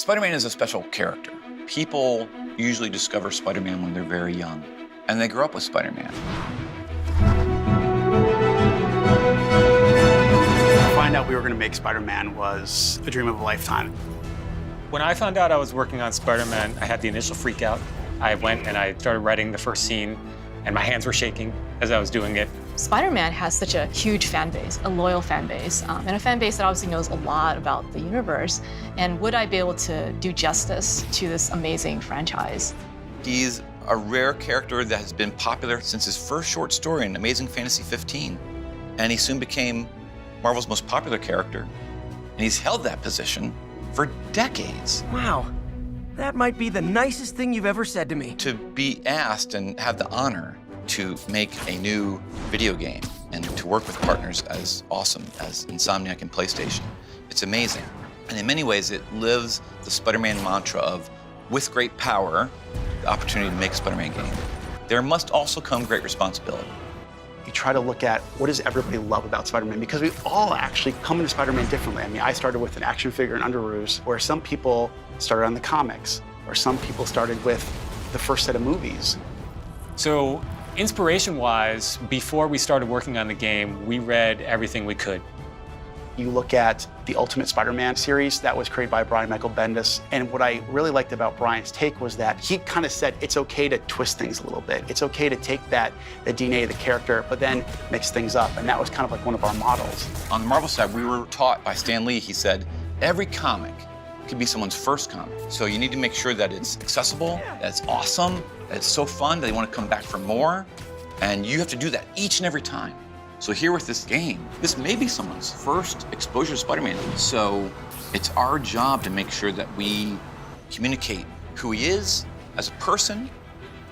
Spider-Man is a special character. People usually discover Spider-Man when they're very young, and they grow up with Spider-Man. To find out we were going to make Spider-Man was a dream of a lifetime. When I found out I was working on Spider-Man, I had the initial freak out. I went and I started writing the first scene, and my hands were shaking as I was doing it. Spider-Man has such a huge fan base, a loyal fan base, and a fan base that obviously knows a lot about the universe. And would I be able to do justice to this amazing franchise? He's a rare character that has been popular since his first short story in Amazing Fantasy 15. And he soon became Marvel's most popular character. And he's held that position for decades. Wow, that might be the nicest thing you've ever said to me. To be asked and have the honor to make a new video game and to work with partners as awesome as Insomniac and PlayStation, it's amazing. And in many ways, it lives the Spider-Man mantra of, with great power, the opportunity to make a Spider-Man game. There must also come great responsibility. You try to look at what does everybody love about Spider-Man, because we all actually come into Spider-Man differently. I mean, I started with an action figure and underoos, where some people started on the comics, or some people started with the first set of movies. So, inspiration-wise, before we started working on the game, we read everything we could. You look at the Ultimate Spider-Man series that was created by Brian Michael Bendis, and what I really liked about Brian's take was that he kind of said it's okay to twist things a little bit. It's okay to take the DNA of the character, but then mix things up, and that was kind of like one of our models. On the Marvel side, we were taught by Stan Lee, he said, every comic could be someone's first comic. So you need to make sure that it's accessible, that it's awesome, that it's so fun that they want to come back for more, and you have to do that each and every time. So here with this game, this may be someone's first exposure to Spider-Man. So it's our job to make sure that we communicate who he is as a person,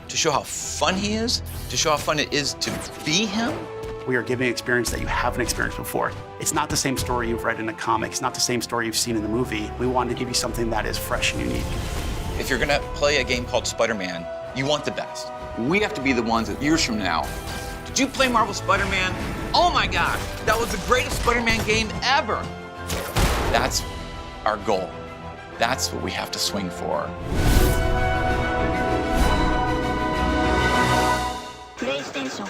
to show how fun he is, to show how fun it is to be him. We are giving an experience that you haven't experienced before. It's not the same story you've read in a comic. It's not the same story you've seen in the movie. We wanted to give you something that is fresh and unique. If you're gonna play a game called Spider-Man, you want the best. We have to be the ones that years from now, did you play Marvel Spider-Man? Oh my gosh, that was the greatest Spider-Man game ever. That's our goal. That's what we have to swing for. PlayStation